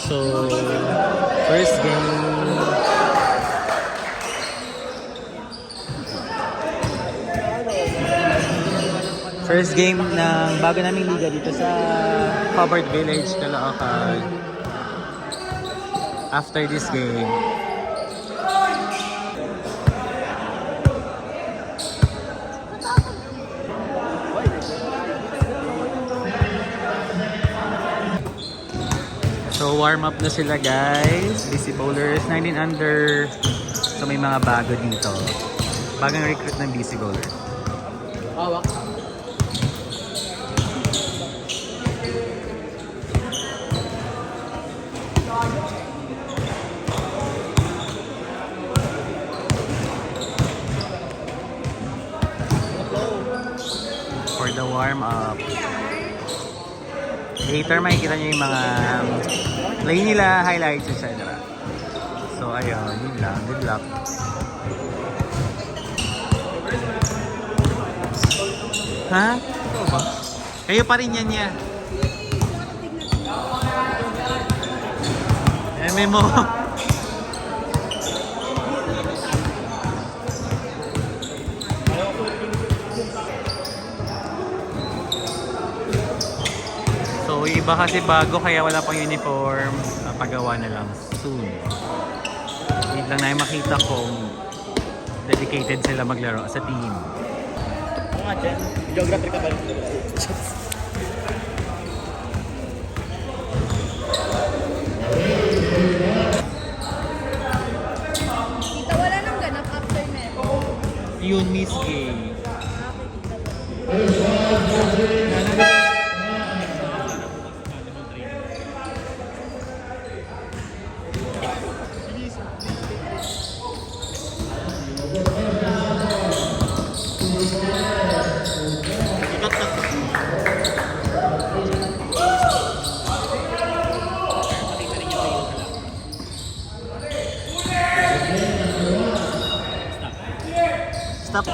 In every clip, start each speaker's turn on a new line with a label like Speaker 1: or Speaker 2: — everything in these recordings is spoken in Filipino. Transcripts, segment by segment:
Speaker 1: So, first game. First game ng bago naming liga dito sa Covered Village, Caloocan. After this game, so warm up na sila guys. BC Bowlers 19 under. So may mga bago dito. Bagang recruit ng BC Bowlers. For the warm up. Later makikita nyo yung mga play nila, highlights, etc. So ayun, yun lang. Good luck. Ha? Kayo pa rin yan niya. MMO. So yung iba kasi bago kaya wala pang uniform. Napagawa na lang soon. Hindi lang na makita kung dedicated sila maglaro sa team.
Speaker 2: Geography ka ba?
Speaker 3: Kita wala nang ganap after meron.
Speaker 1: Yun, Miss Gay. Stop.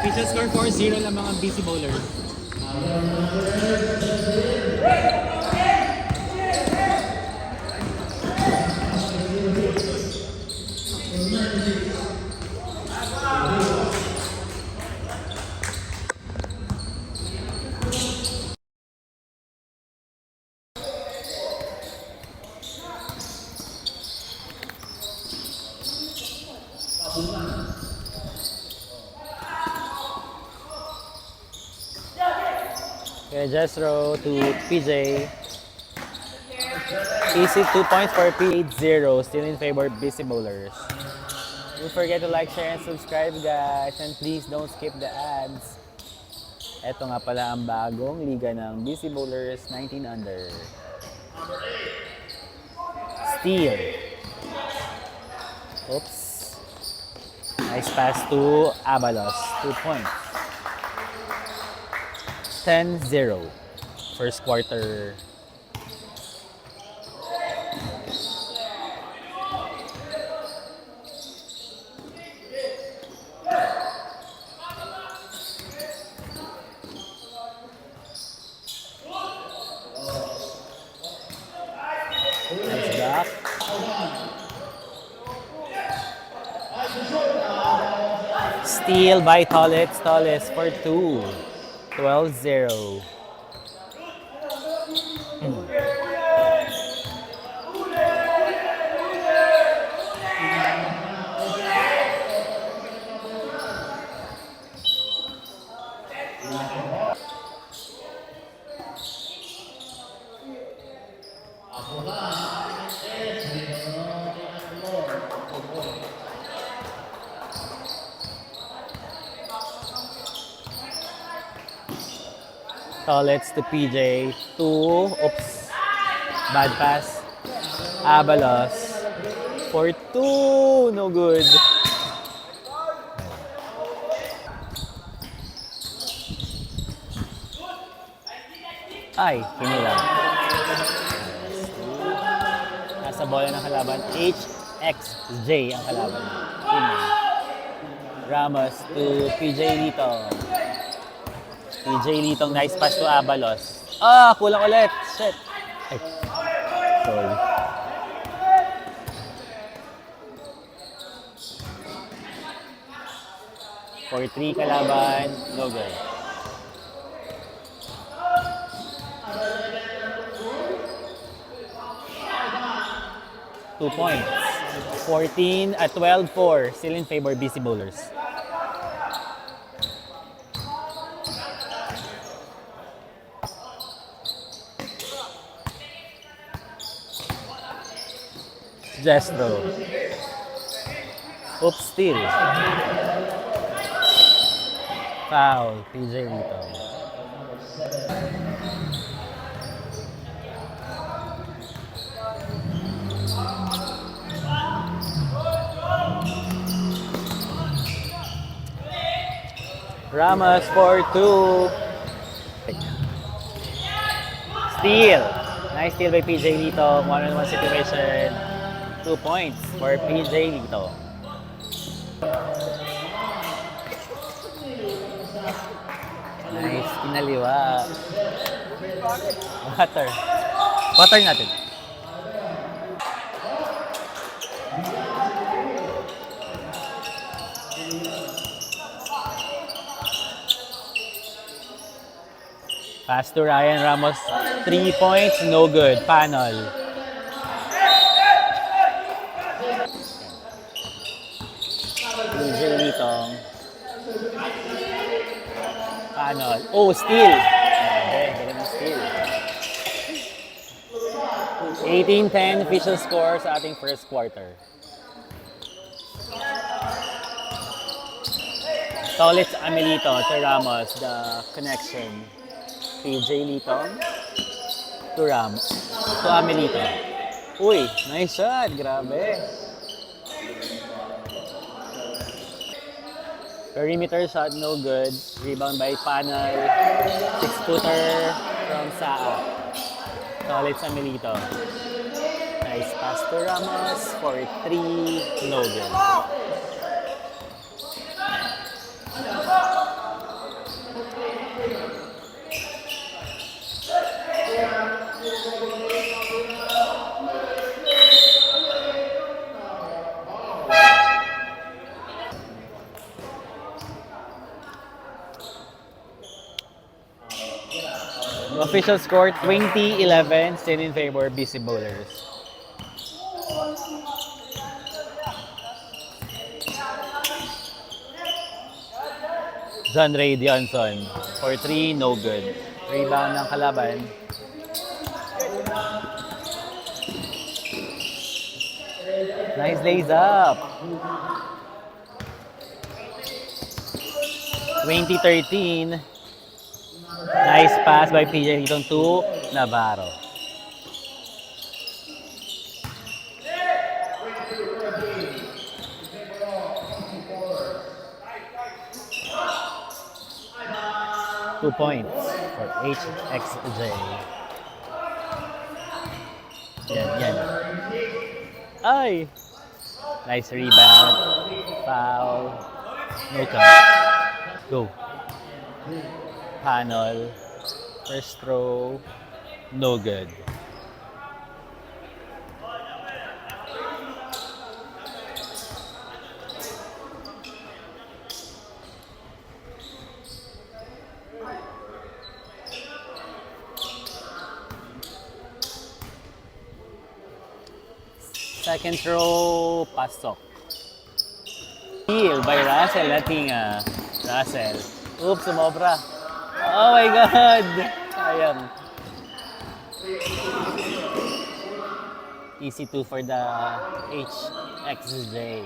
Speaker 1: Official score 4-0 lang mga BC Bowlers. Okay, Jessro to PJ. Easy 2 points for P80, still in favor of BC Bowlers. Don't forget to like, share, and subscribe guys. And please don't skip the ads. Ito nga pala ang bagong liga ng BC Bowlers 19 under. Steal. Oops. Nice pass to Abalos. 2 points. 10-0. First quarter. Nice block. Steal by Tollets for 2. 12-0. Tollets to PJ. 2. Oops. Bad pass. Abalos. For 2. No good. Ay, kinilang. Nasa bola ng kalaban. HXJ ang kalaban. Ramos to PJ Litong. PJ Litong, nice pass to Abalos. Ah, kulang ulit. Shit. Ay. Sorry. For 3 kalaban, no good. Two points. 14 at 12-4. Still in favor, BC Bowlers. Jestro. Oops, steal. Foul, PJ Rito. Ramos for 2. Steal. Nice steal by PJ Lito. One-on-one situation. 2 points for PJ Lito. Nice. Kinaliwa. Water. Water natin. Pass to Ryan Ramos. 3 points, no good. Panel. PJ Litong. Panel. Oh, steal. Okay, galing ang steal. 18-10 official score sa ating first quarter. Tollets Amelito to Ramos, the connection. PJ Litong to Ramos, to Amelito. Uy, nice shot, grabe. Perimeter shot, no good. Rebound by Panel. 6-footer from Saa. Tollets Amelito. Nice pass to Ramos for 3, no good. Official score 20-11, still in favor BC Bowlers. John Ray Dionson for 3, no good. Rebound ng kalaban. Nice lays up. 2013. Nice pass by PJ Litong to Navarro. Two points for HXJ. Yan. Ay! Nice rebound. Foul. No count. Go. Panel. First throw. No good. Second throw, pasok. Steal by Russell Latinga. Russell. Oops, sumobra. Oh my God! Sayang. Easy 2 for the HXJ.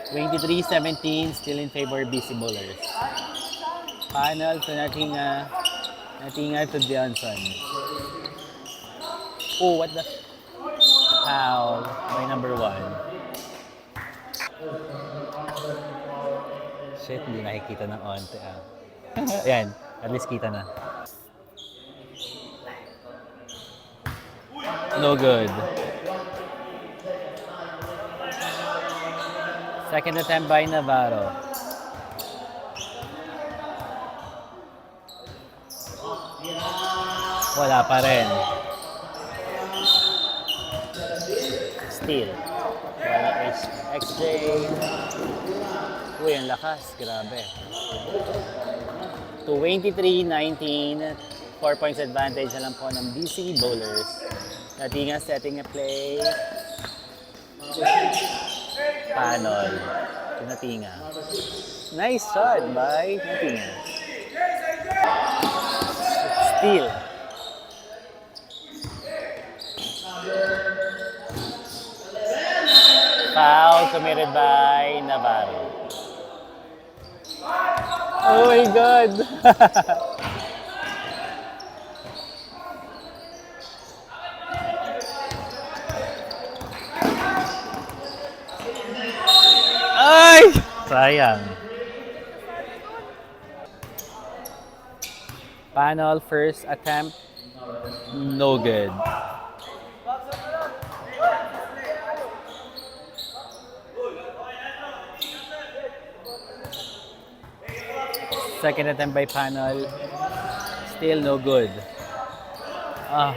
Speaker 1: 23-17, still in favor BC Bowlers. Panel to Latinga. Natingal to Johnson. Oh, what the? Foul by number 1. Shit, hindi nakikita ng onte ah. Ayan, at least kita na. No good. Second attempt by Navarro. Wala pa rin. Steal. Wala XJ. Uy, ang lakas. Grabe. 23-19. 4 points advantage na lang po ng BC Bowlers. Natinga setting a play. Panol. Natinga. Nice shot by Natinga. Steal. Foul committed by Navarro. Oh my God! Ay! Sayang. Panel first attempt, no good. Second attempt by Panel, still no good. Ah.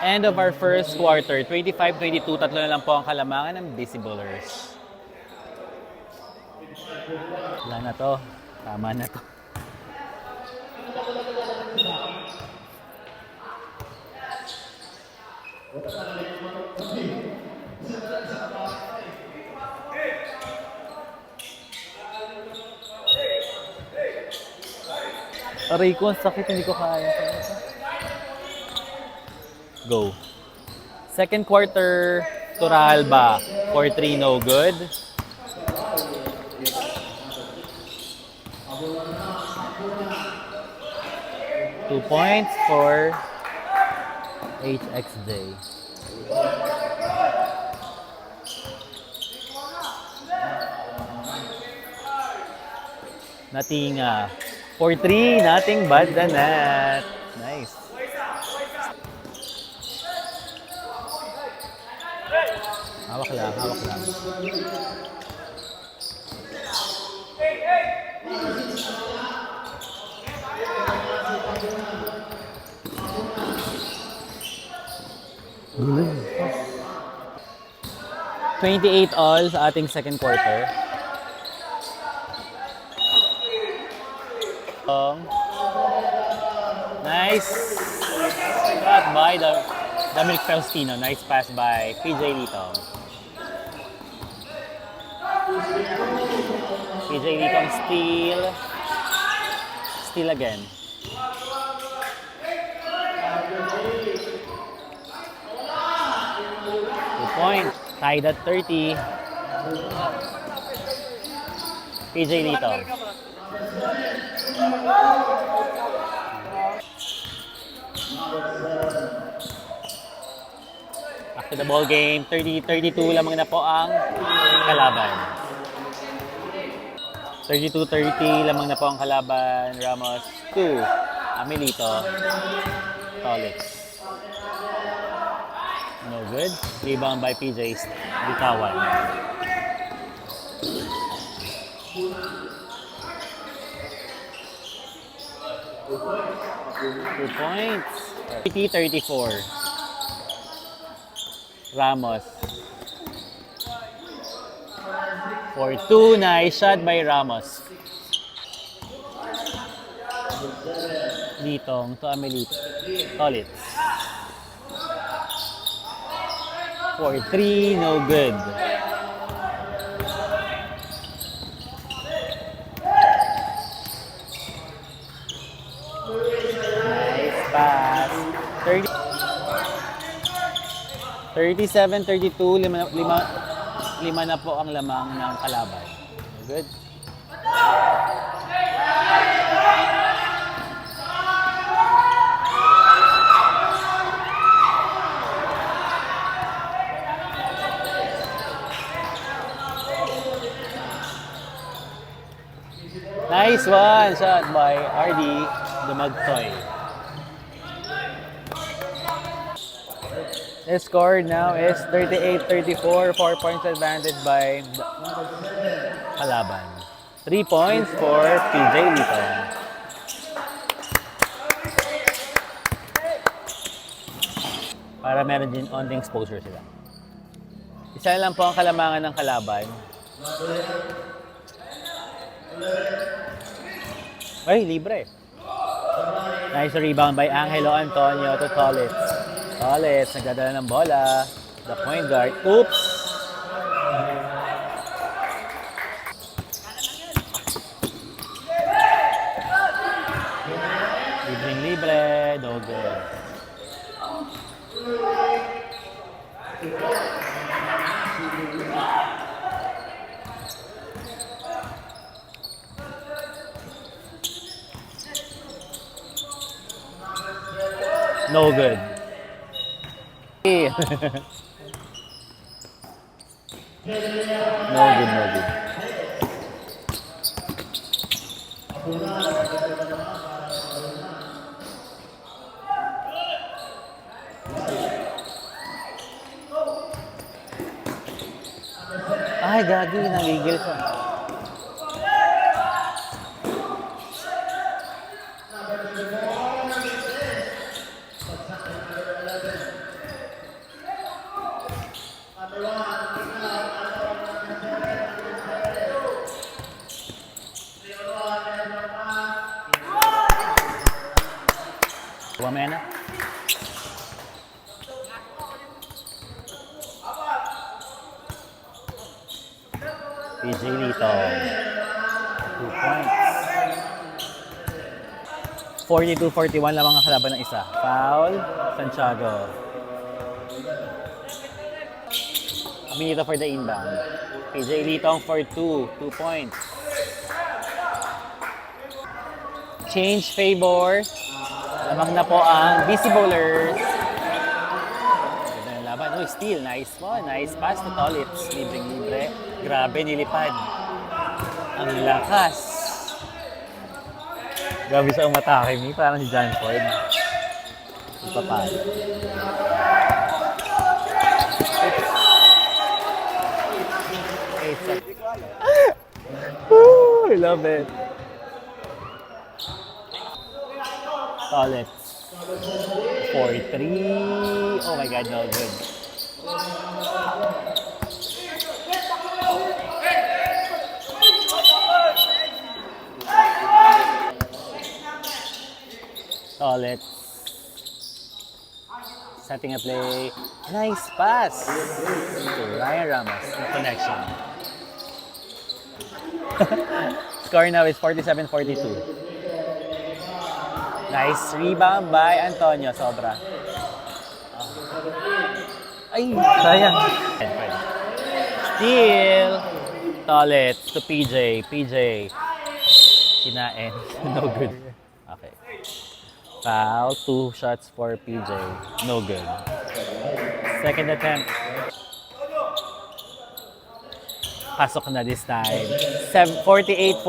Speaker 1: End of our first quarter, 25-22, tatlo na lang po ang kalamangan ng BC Bowlers. Wala na to, tama na to. Aray ko, ang sakit, hindi ko kaya. Go. Second quarter, Turalba. 4-3, no good. Two points for HXJ. Natinga. 4-3, nothing but the net. Nice. Hawak lang, hawak lang. Gulo. 28 all sa ating second quarter. Nice shot by Dominic Faustino. Nice pass by PJ Litong. PJ Litong steal. Steal again. Good point. Tied at 30. PJ Litong. After the ball game, 30-32 lamang na po ang kalaban. 32-30 lamang na po ang kalaban. Ramos 2. Amelito. Tolitz. No good. Rebound by PJ Bitawan. Two points. 30-34. Ramos. 4-2. Nice shot by Ramos. Litong to Amelito. Tolitz. 4-3. No good. Nice pass. 30. 37-32, lima na po ang lamang ng kalaban. Good. Nice one shot by RD Dumagtoy. The score now is 38-34, 4 points advantage by kalaban. 3 points for PJ Lito. Para meron din onting exposure sila. Isa lang po ang kalamangan ng kalaban. Ay, libre. Nice rebound by Angelo Antonio to Tolitz. Tolitz, nagdadala ng bola. The point guard. Oops! Libre. No good. No good. No good. Ay, gagi, nagigil ko. Mamaya na. PJ Lito. 2 points. 42-41 lamang ang kalaban ng isa. Foul, Santiago. Minito for the inbound. PJ Litong for 2 points. Change favor. Lamang na po ang BC Bowlers. Ganda ng laban. Uy, steal. Nice one. Nice pass to Tolitz. Libre. Grabe, nilipad. Ang lakas. Grabe sa umatake ni. Parang si John Ford. Ipapalo. I love it. Tolitz. 4-3. Oh my God, no good. Tolitz. Setting a play. Nice pass to Ryan Ramos. Connection. Score now is 47-42. Nice rebound by Antonio. Sobra. Ay, sayang. Steal. Tolitz to PJ. PJ. Kinain. No good. Okay. Foul. 2 shots for PJ. No good. Second attempt. Pasok na this time. 48-42.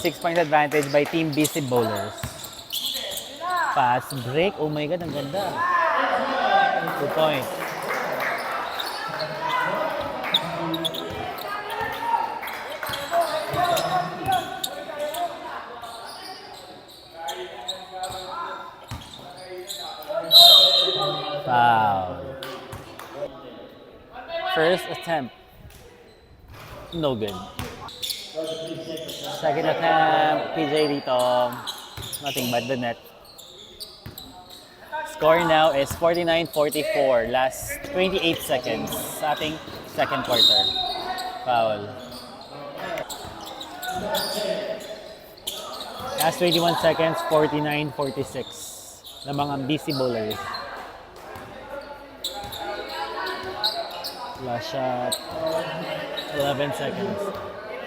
Speaker 1: 6 points advantage by Team BC Bowlers. Pass break. Oh my God, ang ganda. 2 points. Foul. First attempt. No good. Second attempt. PJ dito. Nothing but the net. Score now is 49-44. Last 28 seconds sa ating second quarter. Foul. Last 21 seconds, 49-46. Lamang ang BC Bowlers. Last shot. 11 seconds.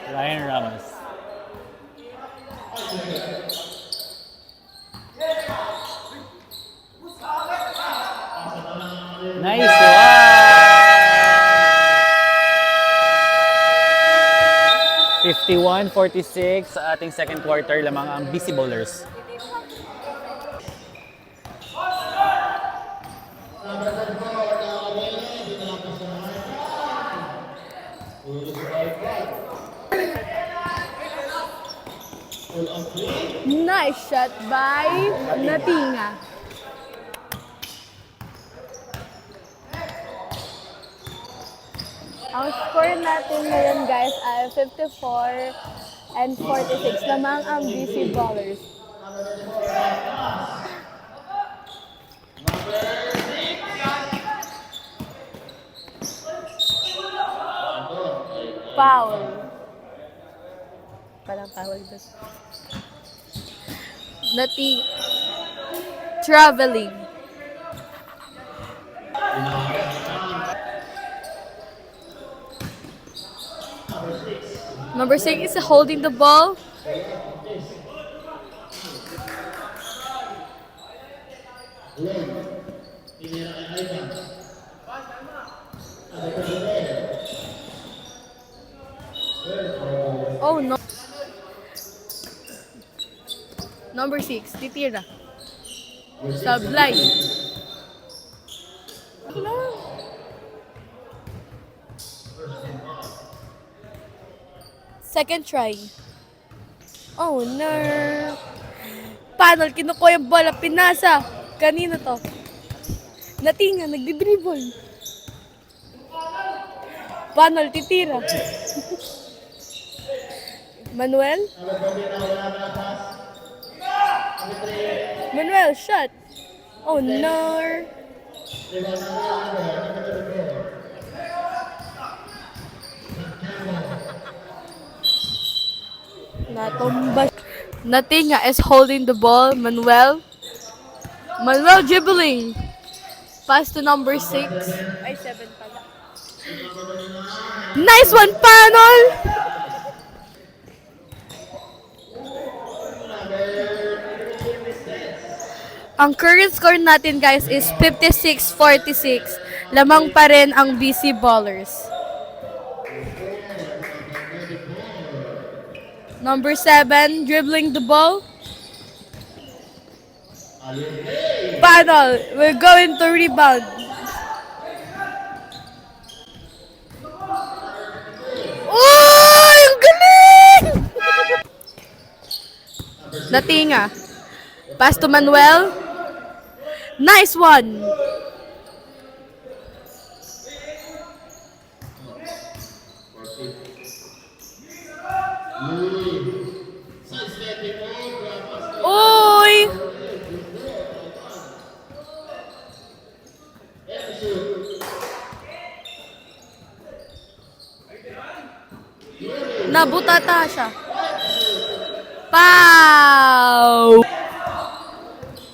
Speaker 1: Ryan Ramos. Nice one! 51-46 sa ating second quarter lamang ang BC Bowlers.
Speaker 3: Nice shot by Natinga. Ang score natin ngayon guys ay 54-46 lamang ang BC Ballers. Foul. Parang foul doon. Traveling. Number 6 is holding the ball. Oh no. Number 6, titira. Sablay. Second try. Oh no. Panol, kinukuha yung bola, pinasa. Kanino to? Natinga, nagdi-dribble. Panol, titira. Manuel? Manuel, shot. Oh no. Natumba. Natinga is holding the ball. Manuel dribbling. Pass to number 6. Ay, 7 pala. Nice one, Panol! Ang current score natin guys is 56-46. Lamang pa rin ang BC Ballers. Number 7, dribbling the ball. Panol, we're going to rebound. Oh, ang galing! Natinga. Pass to Manuel. Nice one. Uy! Nabutata siya. Pow!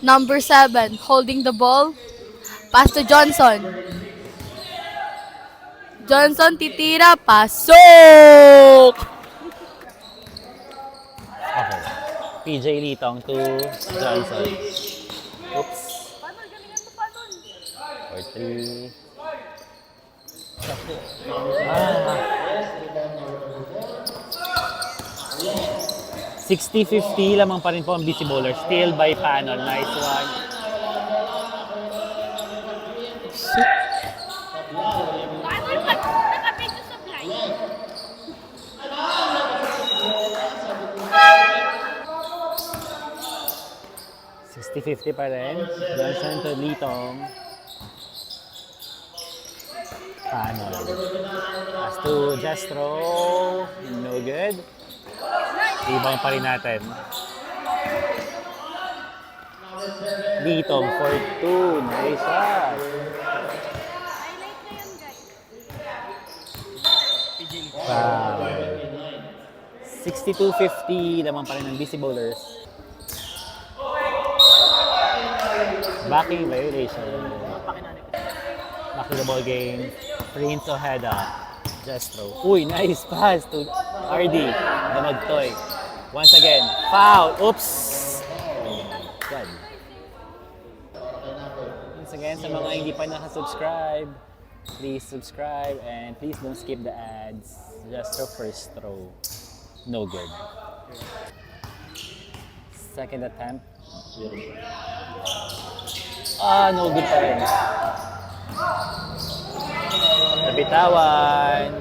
Speaker 3: Number 7, holding the ball. Pass to Johnson. Johnson, titira. Pasok!
Speaker 1: Okay. PJ Litong to Johnson. Oops. For 3. 60-50 lamang pa rin po ang BC Bowler. Still by Panol. Nice one. $60-50 pa rin. Johnson to Litong. Panol. Pass to Jestro. No good. Ibang pa rin natin. Litong for 2. Nice shot. Wow. 62-50 naman pa rin ng BC Bowlers. Backing violation. Back to the ball game. Prince Ojeda. Just throw. Uy, nice pass to RD. Damagtoy. Once again, foul. Oops! Oh my God. Once again, sa mga hindi pa nakasubscribe, please subscribe and please don't skip the ads. Just throw first throw. No good. Second attempt. No good pa rin. Nabitawan.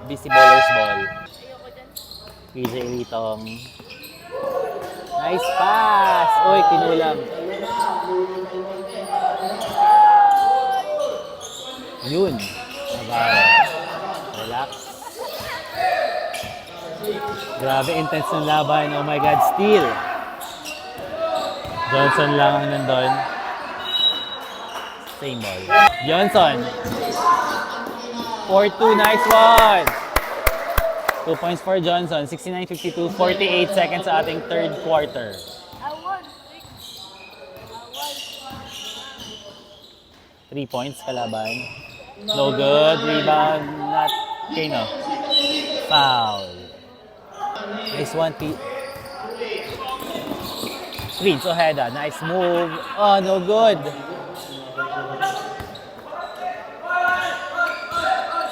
Speaker 1: BC Ballers ball. PJ Litong. Nice pass! Uy, kinulam. Yun. Navarro. Relax. Grabe, intense ng laban. Oh my God, steal. Johnson lang ang nandun. Same ball. Johnson. 4-2, nice one! 2 points for Johnson. 69-52, 48 seconds sa ating third quarter. 3 points kalaban. No good. Rebound. Not Kano. Foul. Nice one, Prince Ojeda. Nice move. Oh, no good.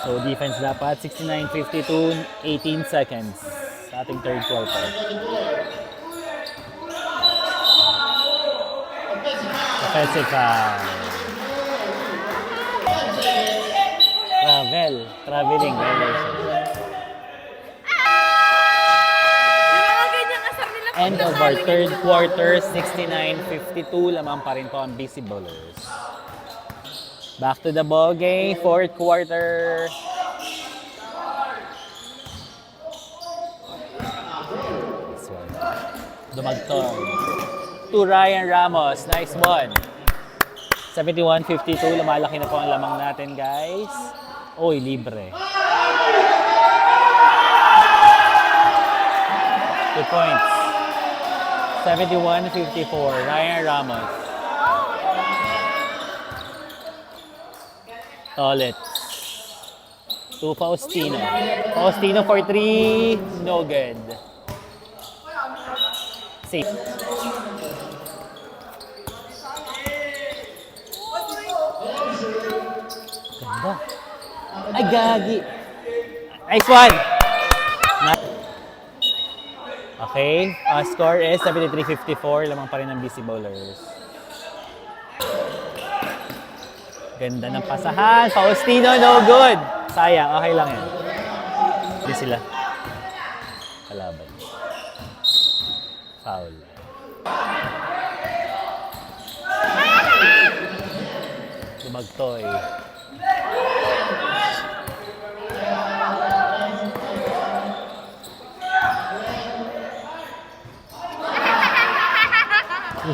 Speaker 1: So, defense dapat. 69-52, 18 seconds sa ating third quarter. Offensive foul. Traveling violation. End of our third quarter, 69-52. Lamang pa rin po ang BC Ballers. Back to the ball game, fourth quarter. This one. Dumagtong. To Ryan Ramos. Nice one. 71-52. Lumalaki na po ang lamang natin, guys. Oy, libre. 2 points. 71-54. Ryan Ramos. Tolet. To Faustino. Faustino for 3. No good. Safe. Ganda. Ay, gagi. Nice one. Okay. Score is 73-54. Lamang pa rin ng BC Ballers. Ganda ng pasahan. Faustino, no good. Sayang. Okay lang yan. Hindi sila kalaban. Foul. Dumagtoy.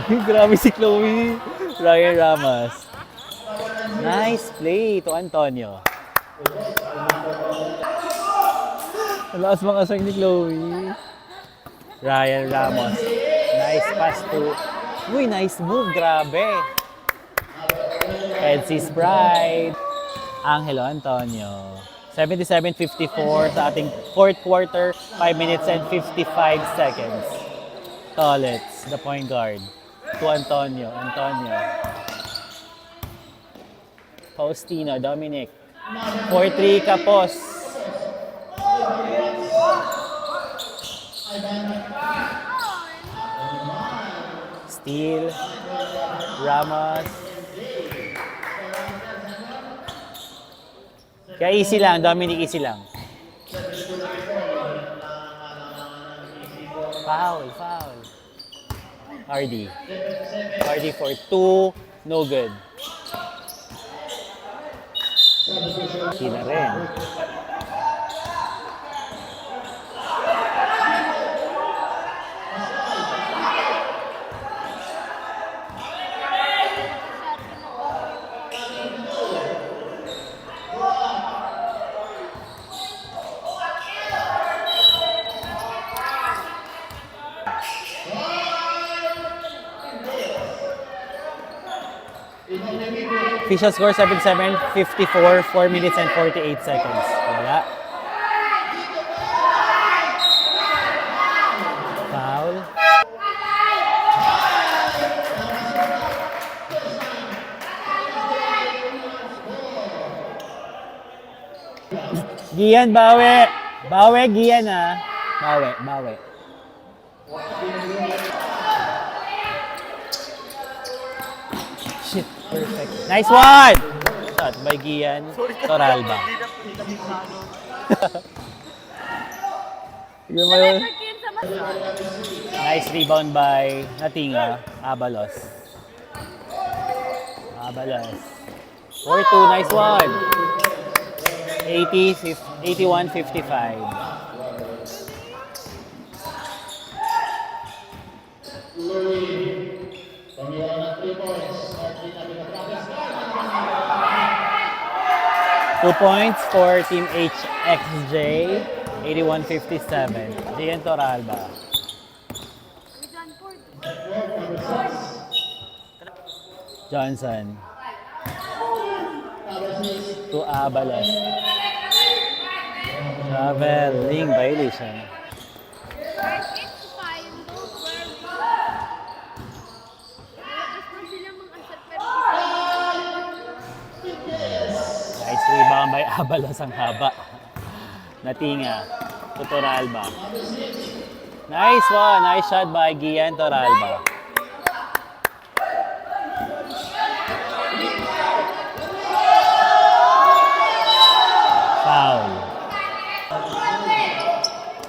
Speaker 1: Grabe si Chloe. Ryan Ramos. Nice play to Antonio. Malakas mga asang ni Chloe. Ryan Ramos. Nice pass to... Uy, nice move. Grabe. Edsy's Pride. Angelo Antonio. 77-54 sa ating fourth quarter. 5 minutes and 55 seconds. Tolets, the point guard. To Antonio. Faustino, Dominic. 4-3, Kapos. Steal. Ramos. Kaya easy lang, Dominic, easy lang. Foul. RD for 2, no good. Sina rin. Official score 77-54, 4 minutes and 48 seconds. Wala. Foul. Gian, bawi. Bawi, Gian ah. Bawi, bawi. Shit, perfect. Nice one! Shot by Gian Toralba. Yun mo yun. Nice rebound by Natinga, Abalos. Abalos. 4-2, nice one. 81-55. Two points for Team HXJ, 81-57. Gian Toralba. Johnson. To Abalos. Traveling violation. Nice rebound by Abalos ang haba. Natinga. To Toralba. Nice one. Nice shot by Gian Toralba. Foul.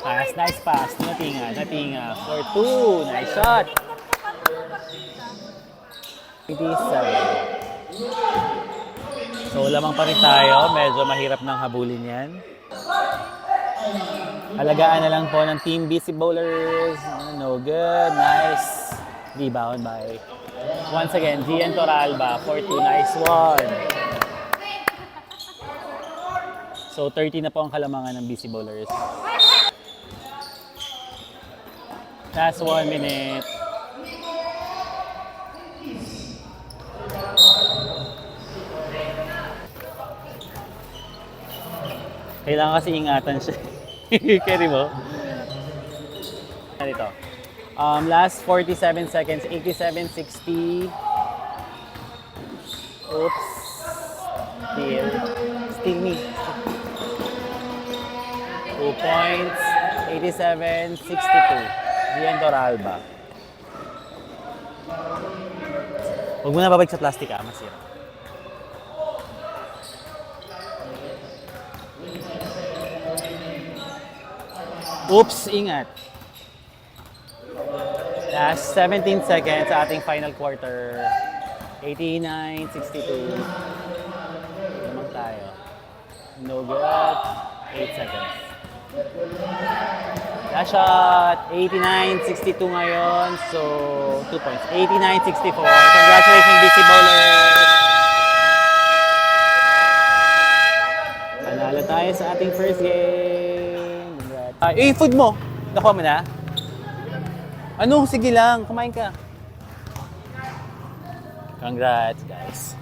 Speaker 1: Pass, nice pass. Natinga, Natinga. 4-2. Nice shot. 87. So, lamang pa rin tayo. Medyo mahirap nang habulin yan. Alagaan na lang po ng Team BC Bowlers. No good. Nice. Rebound by, once again, Gian Toralba. 4-2. Nice one. So, 30 na po ang kalamangan ng BC Bowlers. Last 1 minute. Kailangan kasi ingatan siya. Carry mo? Dito. Last 47 seconds. 87-60. Oops. Steal. Steal me. 2 points. 87-62. Gian Toralba. Huwag mo na babalik sa plastic masira. Oops, ingat. Last 17 seconds sa ating final quarter. 89-62. Lamang tayo. No good. 8 seconds. Last shot. 89-62 ngayon. So, 2 points. 89-64. Congratulations, BC Bowlers! Panalo tayo sa ating first game. Congrats. Food mo. Nakuha mo na? Ano? Sige lang. Kumain ka. Congrats, guys.